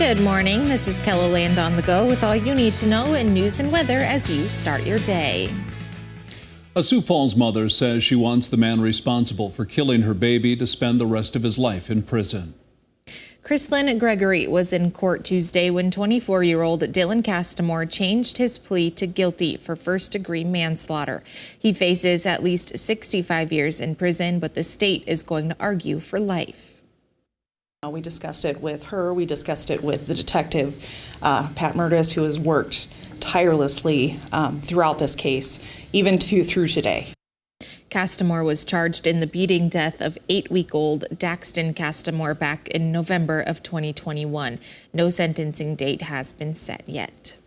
Good morning. This is Kelloland on the Go with all you need to know in news and weather as you start your day. A Sioux Falls mother says she wants the man responsible for killing her baby to spend the rest of his life in prison. Chrislyn Gregory was in court Tuesday when 24-year-old Dylan Castamore changed his plea to guilty for first-degree manslaughter. He faces at least 65 years in prison, but the state is going to argue for life. We discussed it with her. We discussed it with the detective, Pat Murtis, who has worked tirelessly throughout this case, even through today. Castamore was charged in the beating death of 8-week-old Daxton Castamore back in November of 2021. No sentencing date has been set yet.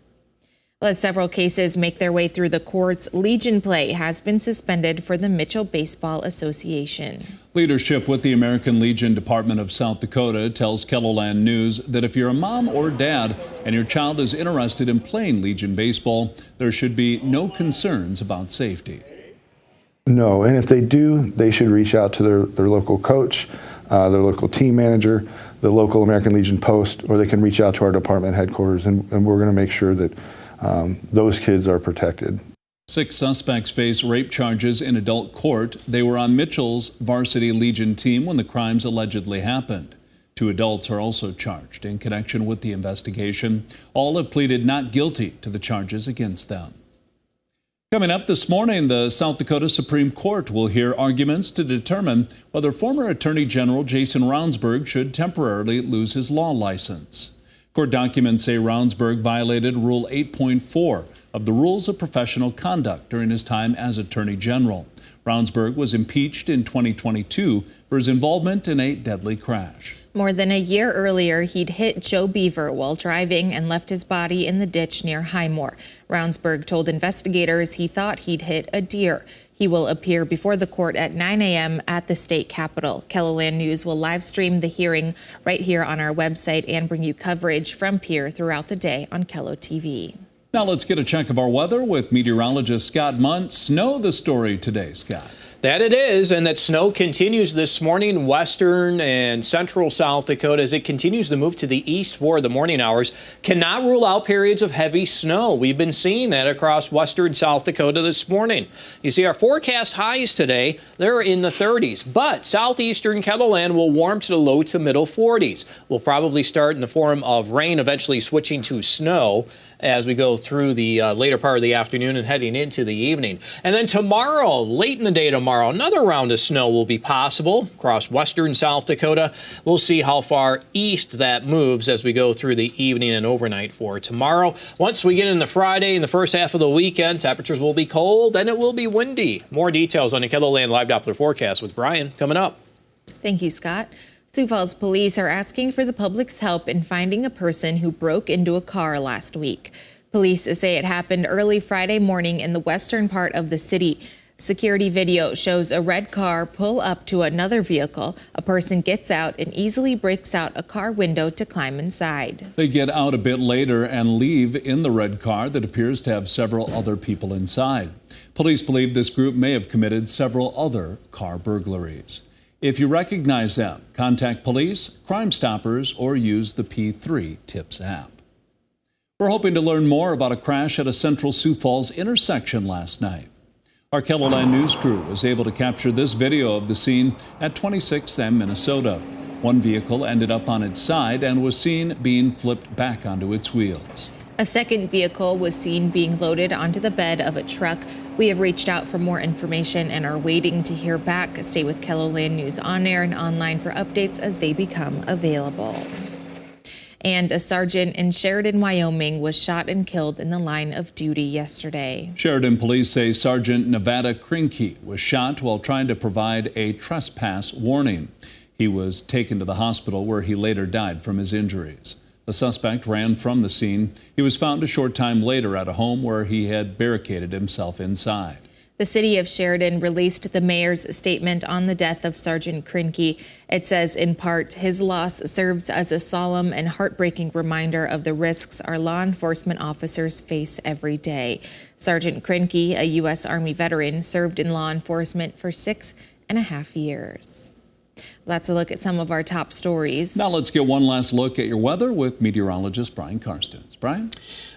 Well, as several cases make their way through the courts, Legion play has been suspended for the Mitchell Baseball Association. Leadership with the American Legion Department of South Dakota tells KELOLAND News that if you're a mom or dad and your child is interested in playing Legion baseball, there should be no concerns about safety. No, and if they do, they should reach out to their local coach, their local team manager, the local American Legion post, or they can reach out to our department headquarters, and we're going to make sure that those kids are protected. 6 suspects face rape charges in adult court. They were on Mitchell's varsity Legion team when the crimes allegedly happened. 2 adults are also charged in connection with the investigation. All have pleaded not guilty to the charges against them. Coming up this morning, the South Dakota Supreme Court will hear arguments to determine whether former Attorney General Jason Ravnsborg should temporarily lose his law license. Court documents say Ravnsborg violated Rule 8.4 of the Rules of Professional Conduct during his time as Attorney General. Ravnsborg was impeached in 2022 for his involvement in a deadly crash. More than a year earlier, he'd hit Joe Beaver while driving and left his body in the ditch near Highmore. Ravnsborg told investigators he thought he'd hit a deer. He will appear before the court at 9 a.m. at the state capitol. KELOLAND News will live stream the hearing right here on our website and bring you coverage from Pierre throughout the day on KELO TV. Now let's get a check of our weather with meteorologist Scott Munt. Snow the story today, Scott. That it is, and that snow continues this morning, western and central South Dakota, as it continues to move to the east for the morning hours. Cannot rule out periods of heavy snow. We've been seeing that across western South Dakota this morning. You see our forecast highs today, they're in the 30s, but southeastern KELOLAND will warm to the low to middle 40s. We'll probably start in the form of rain, eventually switching to snow as we go through the later part of the afternoon and heading into the evening. And then tomorrow, late in the day tomorrow, another round of snow will be possible across western South Dakota. We'll see how far east that moves as we go through the evening and overnight for tomorrow. Once we get into Friday and the first half of the weekend, temperatures will be cold and it will be windy. More details on the KELOLAND Live Doppler forecast with Brian coming up. Thank you, Scott. Sioux Falls police are asking for the public's help in finding a person who broke into a car last week. Police say it happened early Friday morning in the western part of the city. Security video shows a red car pull up to another vehicle. A person gets out and easily breaks out a car window to climb inside. They get out a bit later and leave in the red car that appears to have several other people inside. Police believe this group may have committed several other car burglaries. If you recognize them, contact police, Crime Stoppers, or use the P3 Tips app. We're hoping to learn more about a crash at a central Sioux Falls intersection last night. Our KELOLAND News crew was able to capture this video of the scene at 26th and Minnesota. One vehicle ended up on its side and was seen being flipped back onto its wheels. A second vehicle was seen being loaded onto the bed of a truck. We have reached out for more information and are waiting to hear back. Stay with KELOLAND News on air and online for updates as they become available. And a sergeant in Sheridan, Wyoming was shot and killed in the line of duty yesterday. Sheridan police say Sergeant Nevada Krinke was shot while trying to provide a trespass warning. He was taken to the hospital where he later died from his injuries. The suspect ran from the scene. He was found a short time later at a home where he had barricaded himself inside. The city of Sheridan released the mayor's statement on the death of Sergeant Krinke. It says, in part, his loss serves as a solemn and heartbreaking reminder of the risks our law enforcement officers face every day. Sergeant Krinke, a U.S. Army veteran, served in law enforcement for 6.5 years. That's a look at some of our top stories. Now let's get one last look at your weather with meteorologist Brian Karstens. Brian?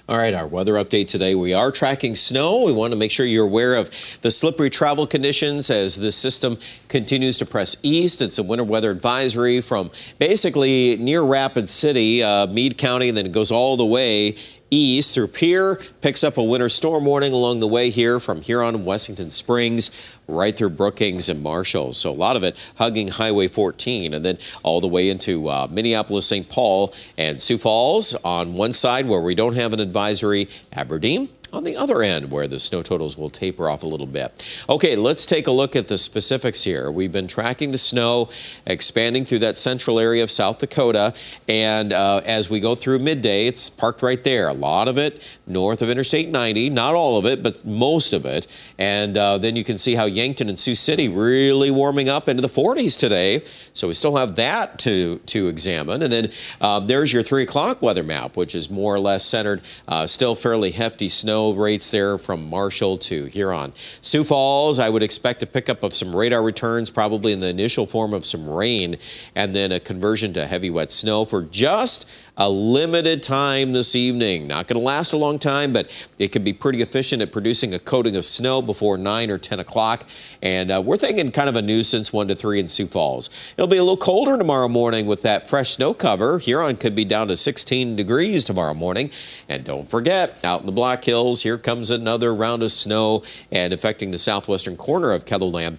All right, our weather update today. We are tracking snow. We want to make sure you're aware of the slippery travel conditions as this system continues to press east. It's a winter weather advisory from basically near Rapid City, Meade County, and then it goes all the way east through Pierre, picks up a winter storm warning along the way here from Huron and Wessington Springs, right through Brookings and Marshall. So a lot of it hugging Highway 14 and then all the way into Minneapolis, St. Paul and Sioux Falls on one side where we don't have an advisory, Aberdeen on the other end where the snow totals will taper off a little bit. Okay, let's take a look at the specifics here. We've been tracking the snow expanding through that central area of South Dakota, and as we go through midday, it's parked right there. A lot of it north of Interstate 90, not all of it, but most of it. And then you can see how Yankton and Sioux City really warming up into the 40s today. So we still have that to examine. And then there's your 3 o'clock weather map, which is more or less centered, still fairly hefty snow rates there from Marshall to Huron. Sioux Falls, I would expect a pickup of some radar returns, probably in the initial form of some rain, and then a conversion to heavy wet snow for just a limited time this evening. Not going to last a long time, but it can be pretty efficient at producing a coating of snow before 9 or 10 o'clock. And we're thinking kind of a nuisance 1 to 3 in Sioux Falls. It'll be a little colder tomorrow morning with that fresh snow cover. Huron could be down to 16 degrees tomorrow morning. And don't forget, out in the Black Hills, here comes another round of snow and affecting the southwestern corner of Ketherland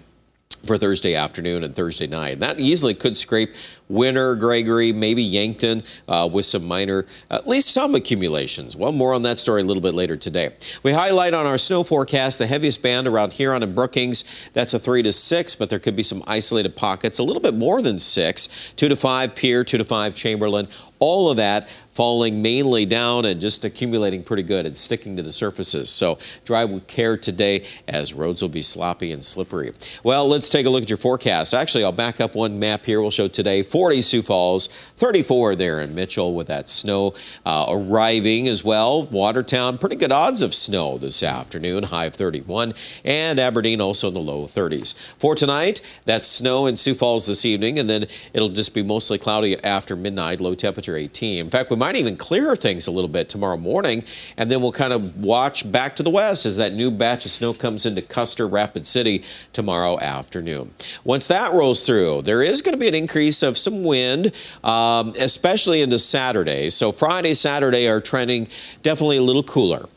for Thursday afternoon and Thursday night. That easily could scrape Winter, Gregory, maybe Yankton with some minor, at least some accumulations. Well, more on that story a little bit later today. We highlight on our snow forecast the heaviest band around Huron and Brookings. That's a 3 to 6, but there could be some isolated pockets, a little bit more than 6. 2 to 5 Pierre, 2 to 5 Chamberlain. All of that falling mainly down and just accumulating pretty good and sticking to the surfaces. So drive with care today as roads will be sloppy and slippery. Well, let's take a look at your forecast. Actually, I'll back up one map here. We'll show today 40 Sioux Falls, 34 there in Mitchell with that snow arriving as well. Watertown, pretty good odds of snow this afternoon, high of 31, and Aberdeen also in the low 30s. For tonight, that's snow in Sioux Falls this evening, and then it'll just be mostly cloudy after midnight, low temperature 18. In fact, we might even clear things a little bit tomorrow morning, and then we'll kind of watch back to the west as that new batch of snow comes into Custer, Rapid City tomorrow afternoon. Once that rolls through, there is going to be an increase of some wind, especially into Saturday. So Friday, Saturday are trending definitely a little cooler.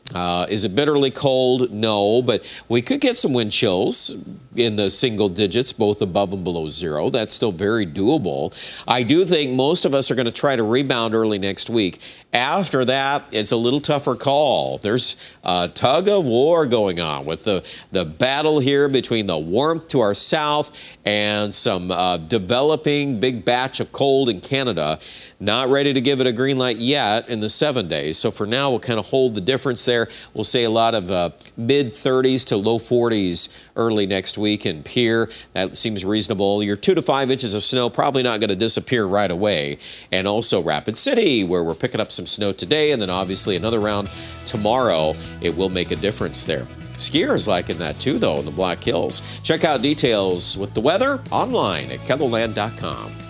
Is it bitterly cold? No, but we could get some wind chills in the single digits, both above and below 0. That's still very doable. I do think most of us are going to try to rebound early next week. After that, it's a little tougher call. There's a tug of war going on with the battle here between the warmth to our south and some developing big batch of cold in Canada. Not ready to give it a green light yet in the 7 days. So for now, we'll kind of hold the difference there. We'll say a lot of mid-30s to low 40s early next week in Pierre. That seems reasonable. Your 2 to 5 inches of snow probably not going to disappear right away. And also Rapid City, where we're picking up some snow today, and then obviously another round tomorrow. It will make a difference there. Skiers liking that too, though, in the Black Hills. Check out details with the weather online at KELOLAND.com.